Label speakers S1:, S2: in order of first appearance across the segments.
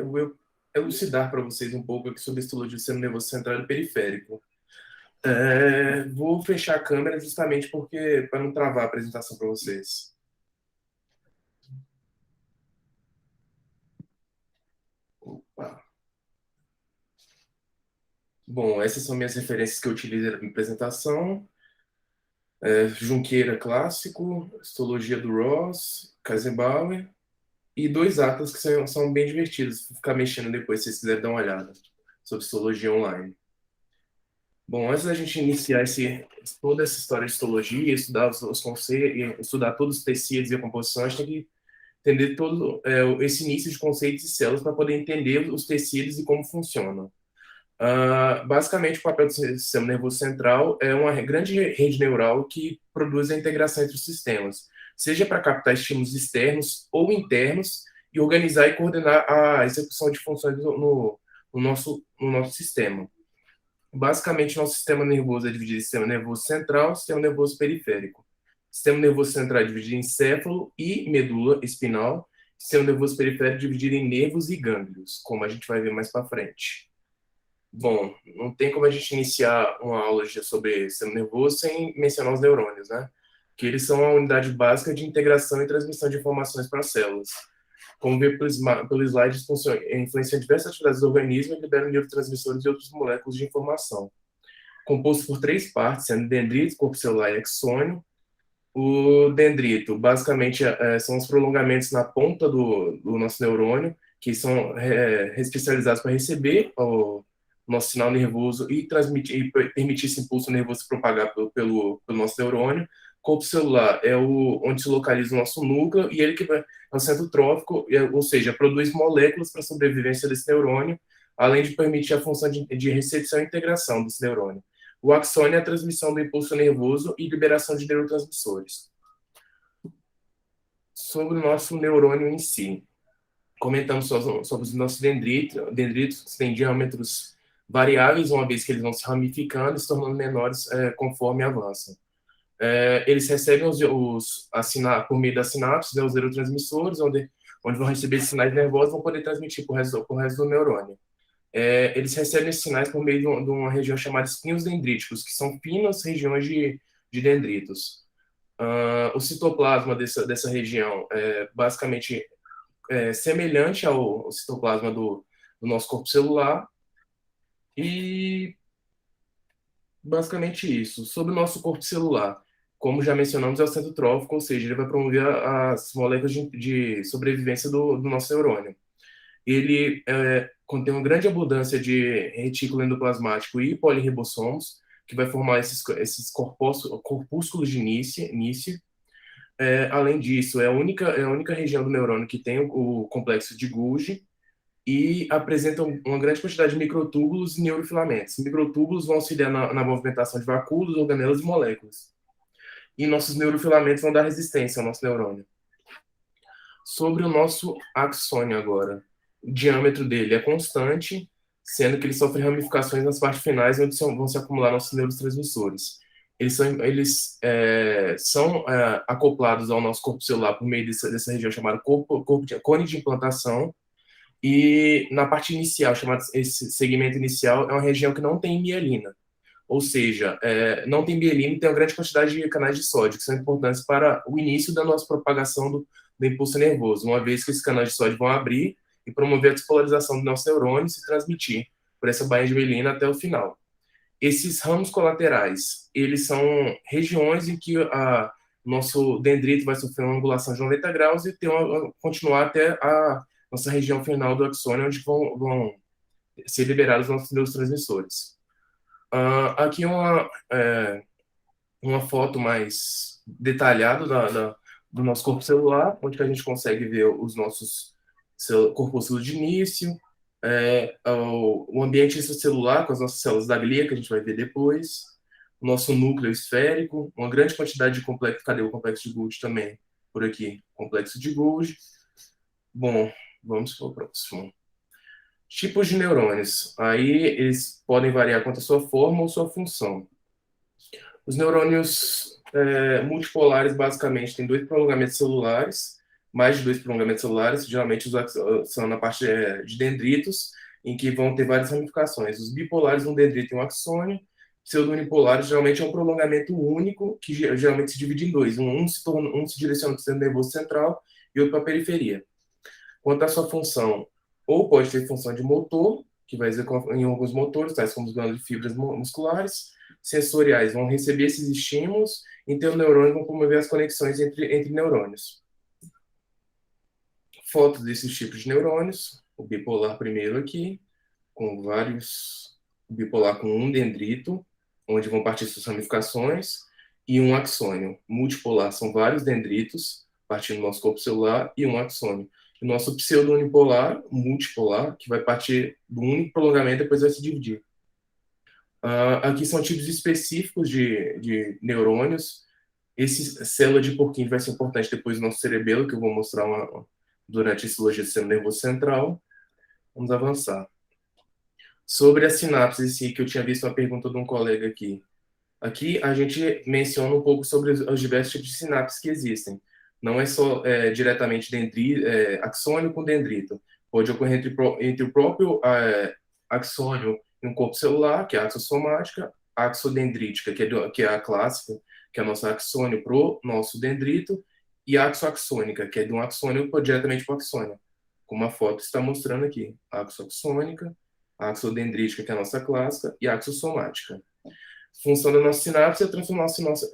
S1: eu vou elucidar para vocês um pouco aqui sobre a histologia do sistema nervoso central e periférico. Vou fechar a câmera justamente porque para não travar a apresentação para vocês. Opa. Bom, essas são minhas referências que eu utilizei na minha apresentação. Junqueira clássico, histologia do Ross, Kaisenbauer, e dois atlas que são bem divertidos. Vou ficar mexendo depois, se vocês quiserem dar uma olhada sobre histologia online. Bom, antes da gente iniciar toda essa história de histologia, estudar os conceitos, estudar todos os tecidos e a composição, a gente tem que entender todo esse início de conceitos e células para poder entender os tecidos e como funcionam. Basicamente, o papel do sistema nervoso central é uma grande rede neural que produz a integração entre os sistemas, seja para captar estímulos externos ou internos e organizar e coordenar a execução de funções no nosso sistema. Basicamente, nosso sistema nervoso é dividido em sistema nervoso central e sistema nervoso periférico. O sistema nervoso central é dividido em encéfalo e medula espinal. O sistema nervoso periférico é dividido em nervos e gânglios, como a gente vai ver mais para frente. Bom, não tem como a gente iniciar uma aula sobre sistema nervoso sem mencionar os neurônios, né? Que eles são a unidade básica de integração e transmissão de informações para as células. Como ver pelo slide, influenciam diversas atividades do organismo e liberam neurotransmissores e outras moléculas de informação. Composto por três partes, sendo dendrito, corpo celular e axônio. O dendrito, basicamente, são os prolongamentos na ponta do nosso neurônio, que são especializados para receber o nosso sinal nervoso e transmitir e permitir esse impulso nervoso se propagar pelo nosso neurônio. Corpo celular é onde se localiza o nosso núcleo e ele que é o centro trófico, ou seja, produz moléculas para a sobrevivência desse neurônio, além de permitir a função de recepção e integração desse neurônio. O axônio é a transmissão do impulso nervoso e liberação de neurotransmissores. Sobre o nosso neurônio em si, comentamos sobre os nossos dendritos que têm diâmetros variáveis, uma vez que eles vão se ramificando e se tornando menores conforme avançam. Eles recebem por meio das sinapses, né, os neurotransmissores, onde vão receber sinais nervosos e vão poder transmitir para o resto do neurônio. Eles recebem esses sinais por meio de uma região chamada espinhos dendríticos, que são finas regiões de dendritos. O citoplasma dessa região é basicamente semelhante ao citoplasma do nosso corpo celular. E basicamente isso. Sobre o nosso corpo celular, como já mencionamos, é o centro trófico, ou seja, ele vai promover as moléculas de sobrevivência do nosso neurônio. Ele contém uma grande abundância de retículo endoplasmático e poliribossomos, que vai formar esses corpúsculos de Nice. Além disso, é a única região do neurônio que tem o complexo de Golgi e apresenta uma grande quantidade de microtúbulos e neurofilamentos. Microtúbulos vão auxiliar na movimentação de vacúolos, organelas e moléculas. E nossos neurofilamentos vão dar resistência ao nosso neurônio. Sobre o nosso axônio agora. O diâmetro dele é constante, sendo que ele sofre ramificações nas partes finais, onde vão se acumular nossos neurotransmissores. Eles são acoplados ao nosso corpo celular por meio dessa região chamada cone de implantação, e na parte inicial, esse segmento inicial, é uma região que não tem mielina. Ou seja, não tem mielina e tem uma grande quantidade de canais de sódio, que são importantes para o início da nossa propagação do impulso nervoso, uma vez que esses canais de sódio vão abrir e promover a despolarização do nosso neurônio e se transmitir por essa baía de mielina até o final. Esses ramos colaterais, eles são regiões em que o nosso dendrito vai sofrer uma angulação de 90 graus e continuar até a nossa região final do axônio, onde vão ser liberados os nossos neurotransmissores. Aqui uma foto mais detalhada do nosso corpo celular, onde a gente consegue ver os nossos corpúsculos de início, o ambiente extracelular com as nossas células da glia, que a gente vai ver depois, o nosso núcleo esférico, uma grande quantidade de complexo. Cadê o complexo de Golgi também? Por aqui, complexo de Golgi. Bom, vamos para o próximo. Tipos de neurônios. Aí eles podem variar quanto à sua forma ou sua função. Os neurônios multipolares, basicamente, têm dois prolongamentos celulares, mais de dois prolongamentos celulares, geralmente são na parte de dendritos, em que vão ter várias ramificações. Os bipolares, um dendrito e um axônio. Pseudounipolares, geralmente é um prolongamento único, que geralmente se divide em dois. Um se direciona para o sistema nervoso central e outro para a periferia. Quanto à sua função, ou pode ter função de motor, que vai dizer em alguns motores, tais como os glândulos de fibras musculares, sensoriais vão receber esses estímulos, e neurônios vão promover as conexões entre neurônios. Fotos desses tipos de neurônios, o bipolar primeiro aqui, com vários, o bipolar com um dendrito, onde vão partir suas ramificações, e um axônio. Multipolar são vários dendritos, partindo do nosso corpo celular, e um axônio. O nosso pseudo-unipolar, multipolar, que vai partir do único prolongamento e depois vai se dividir. Aqui são tipos específicos de neurônios. Esse célula de Purkinje vai ser importante depois do nosso cerebelo, que eu vou mostrar durante a histologia do sistema nervoso central. Vamos avançar. Sobre a sinapse, sim, que eu tinha visto uma pergunta de um colega aqui. Aqui a gente menciona um pouco sobre os diversos tipos de sinapses que existem. Não é só diretamente axônio com dendrito. Pode ocorrer entre o próprio axônio e um corpo celular, que é a axossomática, axodendrítica, que é a clássica, que é a nossa axônio pro nosso dendrito, e axoaxônica, que é de um axônio diretamente para o axônio, como a foto está mostrando aqui. Axoaxônica, axodendrítica, que é a nossa clássica, e axossomática. A função da nossa sinapse é transformar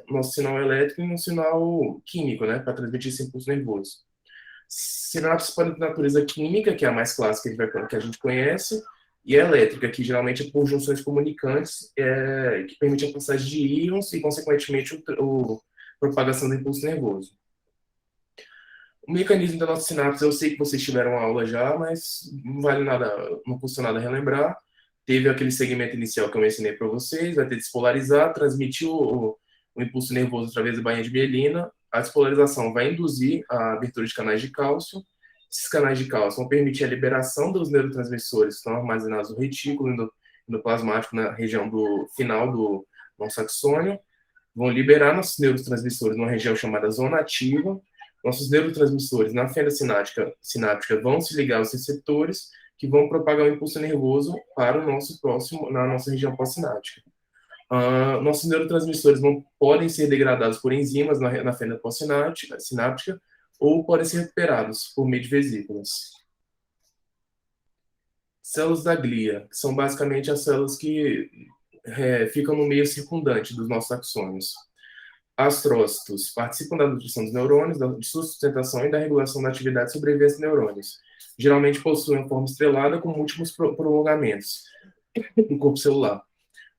S1: nosso sinal elétrico em um sinal químico, né, para transmitir esse impulso nervoso. Sinapses podem ter natureza química, que é a mais clássica que a gente conhece, e a elétrica, que geralmente é por junções comunicantes, que permite a passagem de íons e, consequentemente, a propagação do impulso nervoso. O mecanismo da nossa sinapse, eu sei que vocês tiveram aula já, mas não vale nada, não custa nada relembrar. Teve aquele segmento inicial que eu mencionei para vocês, vai ter despolarizar, transmitir o impulso nervoso através da bainha de mielina. A despolarização vai induzir a abertura de canais de cálcio. Esses canais de cálcio vão permitir a liberação dos neurotransmissores que estão armazenados no retículo endoplasmático, na região do final do nosso axônio. Vão liberar nossos neurotransmissores numa região chamada zona ativa. Nossos neurotransmissores na fenda sináptica vão se ligar aos receptores que vão propagar o impulso nervoso para o nosso próximo, na nossa região pós-sináptica. Nossos neurotransmissores podem ser degradados por enzimas na fenda pós-sináptica ou podem ser recuperados por meio de vesículas. Células da glia, que são basicamente as células que ficam no meio circundante dos nossos axônios. Astrócitos participam da nutrição dos neurônios, de sua sustentação e da regulação da atividade e sobrevivência dos neurônios. Geralmente possuem uma forma estrelada com múltiplos prolongamentos no corpo celular.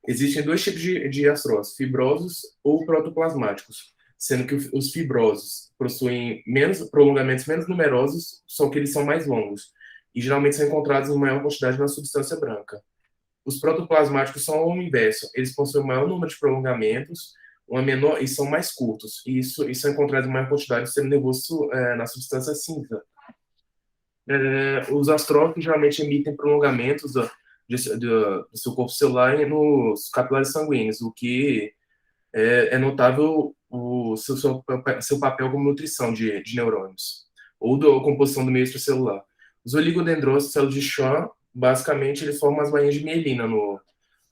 S1: Existem dois tipos de astrócitos, fibrosos ou protoplasmáticos, sendo que os fibrosos possuem prolongamentos menos numerosos, só que eles são mais longos, e geralmente são encontrados em maior quantidade na substância branca. Os protoplasmáticos são o inverso, eles possuem o maior número de prolongamentos, e são mais curtos, e isso é encontrado em maior quantidade do sistema nervoso na substância cinza. Os astrófitos geralmente emitem prolongamentos do seu corpo celular nos capilares sanguíneos, o que é notável o seu papel como nutrição de neurônios, ou da composição do meio extracelular. Os oligodendrócitos, células de Schwann, basicamente, eles formam as bainhas de mielina no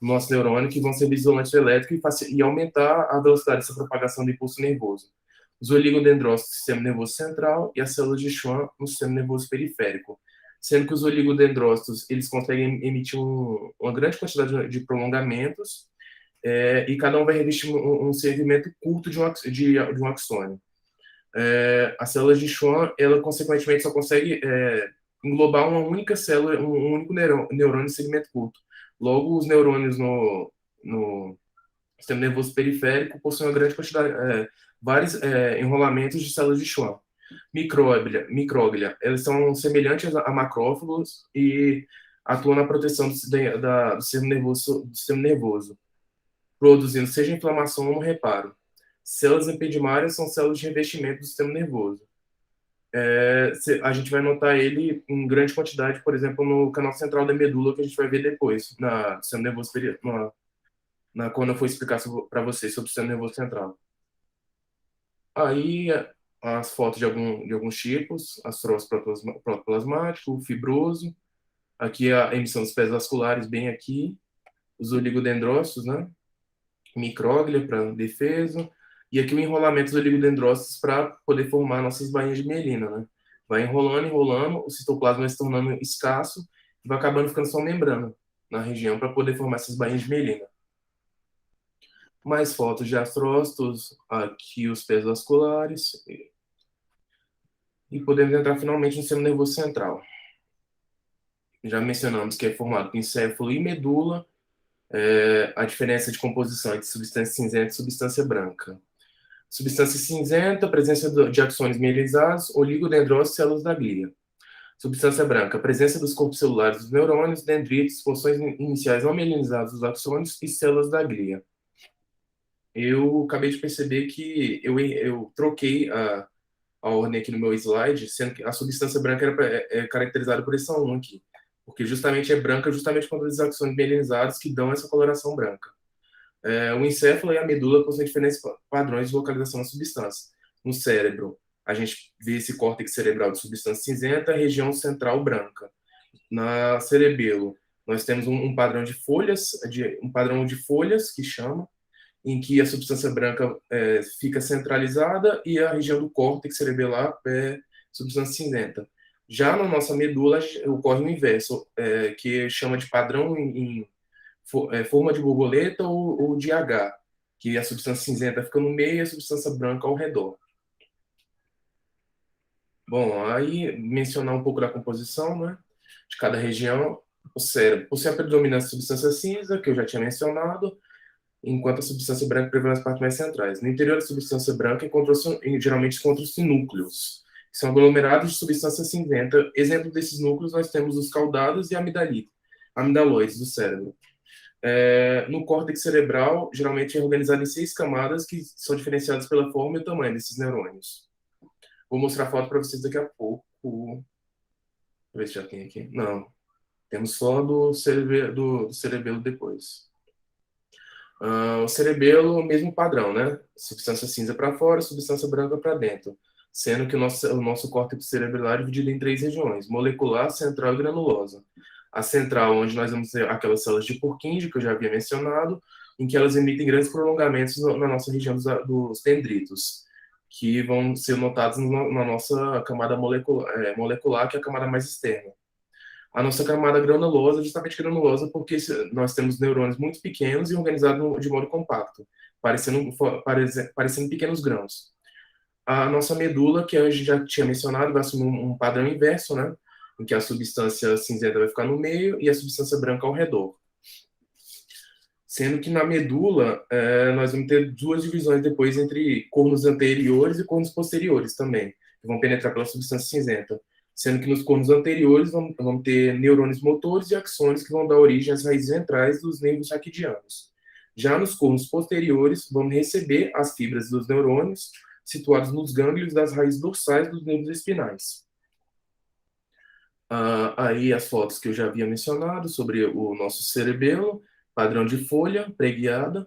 S1: nosso neurônio, que vão ser isolantes elétricos e aumentar a velocidade dessa propagação do impulso nervoso. Os oligodendrócitos do sistema nervoso central e as células de Schwann no sistema nervoso periférico. Sendo que os oligodendrócitos, eles conseguem emitir uma grande quantidade de prolongamentos, e cada um vai revestir um segmento curto de um axônio. As células de Schwann, ela consequentemente só consegue englobar uma única célula, um único neurônio de segmento curto. Logo, os neurônios no sistema nervoso periférico possuem uma grande quantidade, vários enrolamentos de células de Schwann. Micróglia, eles são semelhantes a macrófagos e atuam na proteção do sistema nervoso, produzindo seja inflamação ou reparo. Células epidimárias são células de revestimento do sistema nervoso. A gente vai notar ele em grande quantidade, por exemplo, no canal central da medula, que a gente vai ver depois, no sistema nervoso quando eu for explicar para vocês sobre o sistema nervoso central. Aí, as fotos de alguns tipos, astrose protoplasmático, fibroso, aqui a emissão dos pés vasculares, bem aqui, os oligodendrócitos, né? Micróglia para defesa, e aqui o enrolamento dos oligodendrócitos para poder formar nossas bainhas de mielina, né? Vai enrolando, enrolando, o citoplasma vai se tornando escasso e vai acabando ficando só membrana na região para poder formar essas bainhas de mielina. Mais fotos de astrócitos, aqui os pés vasculares, e podemos entrar finalmente no sistema nervoso central. Já mencionamos que é formado por encéfalo e medula, a diferença de composição entre substância cinzenta e substância branca. Substância cinzenta, presença de axônios mielinizados, oligodendrócitos e células da glia. Substância branca, presença dos corpos celulares dos neurônios, dendritos, porções iniciais não mielinizadas dos axônios e células da glia. Eu acabei de perceber que eu troquei a ordem aqui no meu slide, sendo que a substância branca é caracterizada por essa 1 aqui, porque justamente é branca justamente quando os axônios mielinizados que dão essa coloração branca. O encéfalo e a medula possuem diferentes padrões de localização da substância. No cérebro, a gente vê esse córtex cerebral de substância cinzenta, região central branca. Na cerebelo, nós temos um padrão de folhas, que chama, em que a substância branca fica centralizada e a região do córtex cerebelar é substância cinzenta. Já na nossa medula ocorre o inverso, que chama de padrão em forma de borboleta ou de H, que a substância cinzenta fica no meio e a substância branca ao redor. Bom, aí mencionar um pouco da composição, né, de cada região. O cérebro possui a predominância da substância cinza, que eu já tinha mencionado, enquanto a substância branca prevalece nas partes mais centrais. No interior da substância branca, geralmente encontram-se núcleos, que são aglomerados de substância cinzenta. Exemplo desses núcleos, nós temos os caudados e amidaloides do cérebro. No córtex cerebral, geralmente é organizado em 6 camadas, que são diferenciadas pela forma e o tamanho desses neurônios. Vou mostrar a foto para vocês daqui a pouco. Deixa eu ver se já tem aqui. Não, temos só do cerebelo depois. O cerebelo, mesmo padrão, né? Substância cinza para fora, substância branca para dentro. Sendo que o nosso córtex cerebelar é dividido em 3 regiões: molecular, central e granulosa. A central, onde nós vamos ter aquelas células de Purkinje, que eu já havia mencionado, em que elas emitem grandes prolongamentos na nossa região dos dendritos, que vão ser notados na nossa camada molecular, que é a camada mais externa. A nossa camada granulosa é justamente granulosa porque nós temos neurônios muito pequenos e organizados de modo compacto, parecendo pequenos grãos. A nossa medula, que a gente já tinha mencionado, vai assumir um padrão inverso, né? Em que a substância cinzenta vai ficar no meio e a substância branca ao redor. Sendo que na medula, nós vamos ter 2 divisões depois entre cornos anteriores e cornos posteriores também, que vão penetrar pela substância cinzenta. Sendo que nos cornos anteriores vamos ter neurônios motores e axônios que vão dar origem às raízes ventrais dos nervos raquidianos. Já nos cornos posteriores, vamos receber as fibras dos neurônios situados nos gânglios das raízes dorsais dos nervos espinais. Aí as fotos que eu já havia mencionado sobre o nosso cerebelo, padrão de folha preguiada,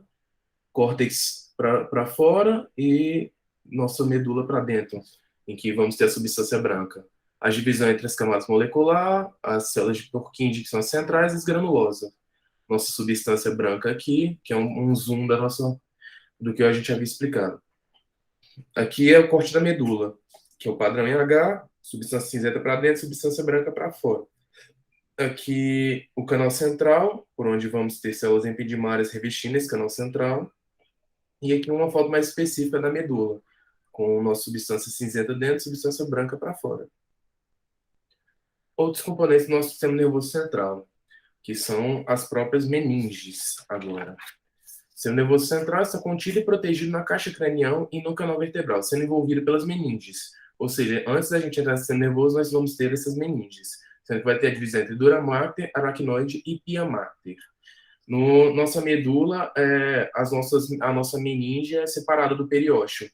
S1: córtex para fora e nossa medula para dentro, em que vamos ter a substância branca. A divisão entre as camadas molecular, as células de Purkinje, que são as centrais, e as granulosas. Nossa substância branca aqui, que é um zoom do que a gente havia explicado. Aqui é o corte da medula, que é o padrão em H, substância cinzenta para dentro, substância branca para fora. Aqui o canal central, por onde vamos ter células epidimárias revestindo esse canal central. E aqui uma foto mais específica da medula, com nossa substância cinzenta dentro e substância branca para fora. Outros componentes do nosso sistema nervoso central, que são as próprias meninges agora. O sistema nervoso central está contido e protegido na caixa cranial e no canal vertebral, sendo envolvido pelas meninges. Ou seja, antes da gente entrar no sistema nervoso, nós vamos ter essas meninges, sendo que vai ter a divisão entre dura mater, aracnoide e pia mater. Nossa medula, a nossa meninge é separada do periósteo,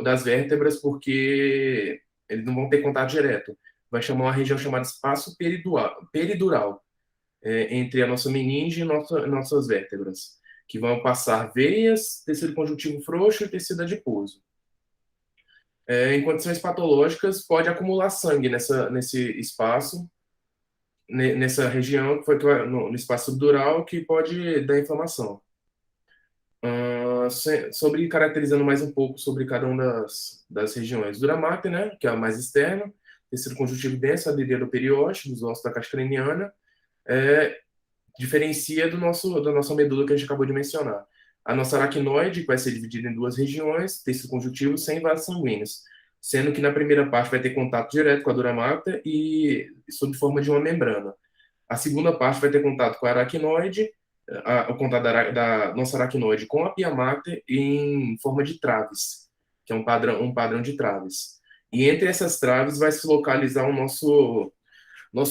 S1: das vértebras, porque eles não vão ter contato direto. Vai chamar uma região chamada espaço peridural, entre a nossa meninge e nossas vértebras, que vão passar veias, tecido conjuntivo frouxo e tecido adiposo. Em condições patológicas, pode acumular sangue nesse espaço, nessa região, que foi no espaço subdural, que pode dar inflamação. Sobre caracterizando mais um pouco sobre cada uma das regiões. Dura mater, né, que é a mais externa, tecido conjuntivo denso, aderido ao periósteo, dos ossos da caixa craniana, é, diferencia da nossa medula que a gente acabou de mencionar. A nossa aracnoide que vai ser dividida em duas regiões, tecido conjuntivo sem vasos sanguíneos, sendo que na primeira parte vai ter contato direto com a dura mater e sob forma de uma membrana. A segunda parte vai ter contato com a aracnoide, o contato da nossa aracnoide com a pia mater em forma de traves, que é um padrão de traves. E entre essas traves vai se localizar o nosso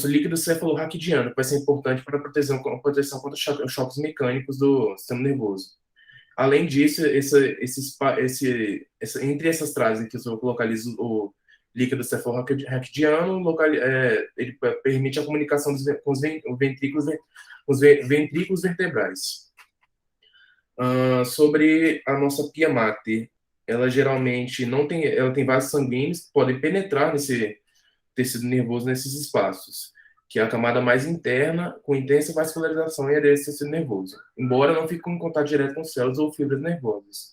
S1: líquido cefalorraquidiano, que vai ser importante para a proteção contra os choques mecânicos do sistema nervoso. Além disso, entre essas traves em que eu localizo o líquido cefalorraquidiano, ele permite a comunicação com os ventrículos vertebrais. Sobre a nossa pia mater, ela geralmente não tem, ela tem vasos sanguíneos que podem penetrar nesse tecido nervoso nesses espaços, que é a camada mais interna, com intensa vascularização e aderência ao tecido nervoso, embora não fique em contato direto com células ou fibras nervosas.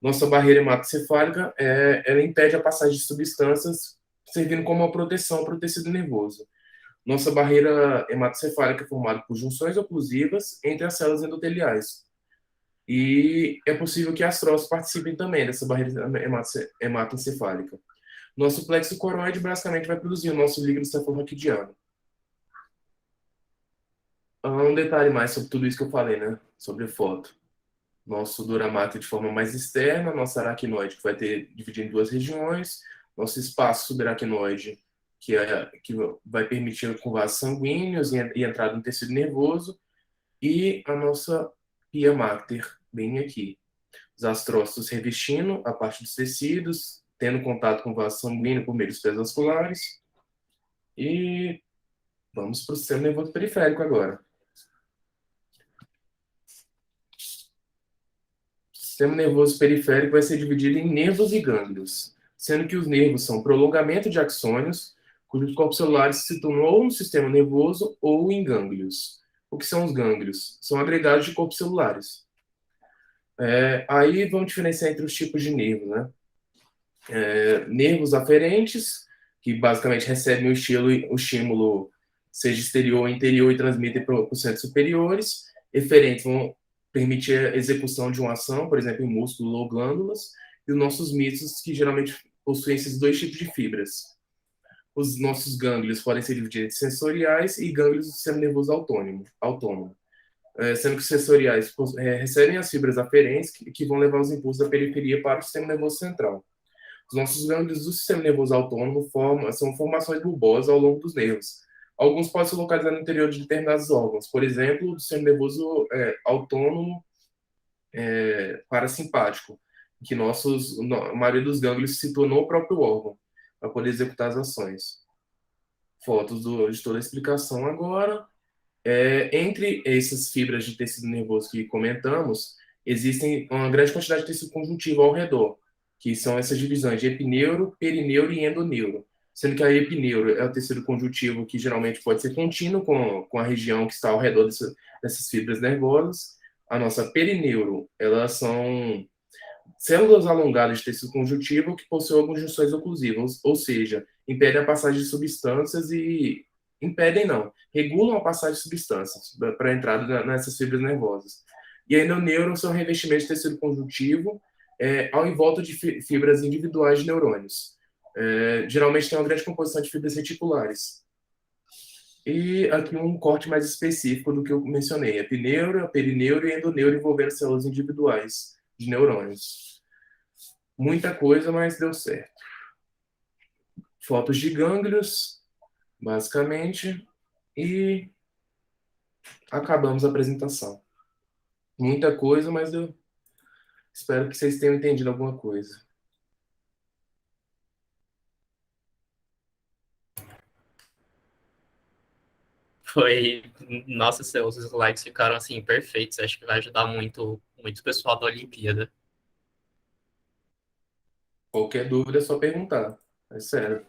S1: Nossa barreira hematocefálica, ela impede a passagem de substâncias, servindo como uma proteção para o tecido nervoso. Nossa barreira hematocefálica é formada por junções oclusivas entre as células endoteliais. E é possível que as trosas participem também dessa barreira hematoencefálica. Nosso plexo coroide basicamente vai produzir o nosso líquido cefalorraquidiano. Um detalhe mais sobre tudo isso que eu falei, né? Sobre foto. Nosso duramato de forma mais externa, nosso aracnoide, que vai ter dividido em duas regiões, nosso espaço subaracnoide, que vai permitir com vasos sanguíneos e entrada no tecido nervoso, e a nossa pia mater, bem aqui. Os astrócitos revestindo a parte dos tecidos, tendo contato com o vaso sanguíneo por meio dos pés vasculares, e vamos para o sistema nervoso periférico agora. O sistema nervoso periférico vai ser dividido em nervos e gânglios, sendo que os nervos são prolongamento de axônios, cujos corpos celulares se situam ou no sistema nervoso ou em gânglios. O que são os gânglios? São agregados de corpos celulares. Aí vamos diferenciar entre os tipos de nervos, né? Nervos aferentes, que basicamente recebem o estímulo, seja exterior ou interior, e transmitem para os centros superiores. Eferentes vão permitir a execução de uma ação, por exemplo, em músculo ou glândulas, e os nossos mitos, que geralmente possuem esses dois tipos de fibras. Os nossos gânglios podem ser divididos em sensoriais e gânglios do sistema nervoso autônomo. Sendo que os sensoriais recebem as fibras aferentes que vão levar os impulsos da periferia para o sistema nervoso central. Os nossos gânglios do sistema nervoso autônomo são formações bulbosas ao longo dos nervos. Alguns podem se localizar no interior de determinados órgãos, por exemplo, o sistema nervoso autônomo parasimpático, que a maioria dos gânglios se situa no próprio órgão, para poder executar as ações. Fotos de toda a explicação agora. Entre essas fibras de tecido nervoso que comentamos, existem uma grande quantidade de tecido conjuntivo ao redor, que são essas divisões de epineuro, perineuro e endoneuro. Sendo que a epineuro é o tecido conjuntivo que geralmente pode ser contínuo com a região que está ao redor dessas fibras nervosas. A nossa perineuro, elas são células alongadas de tecido conjuntivo que possuem algumas junções oclusivas, ou seja, impedem a passagem de substâncias e impedem não, regulam a passagem de substâncias para a entrada nessas fibras nervosas. E ainda o neuro são revestimentos de tecido conjuntivo ao em volta de fibras individuais de neurônios. Geralmente tem uma grande composição de fibras reticulares. E aqui um corte mais específico do que eu mencionei: epineuro, perineuro e endoneuro envolvendo células individuais de neurônios. Muita coisa, mas deu certo. Fotos de gânglios, basicamente, e acabamos a apresentação. Muita coisa, mas eu espero que vocês tenham entendido alguma coisa.
S2: Foi, nossa, os slides ficaram assim perfeitos. Acho que vai ajudar muito, muito o pessoal da Olimpíada.
S1: Qualquer dúvida é só perguntar. É sério.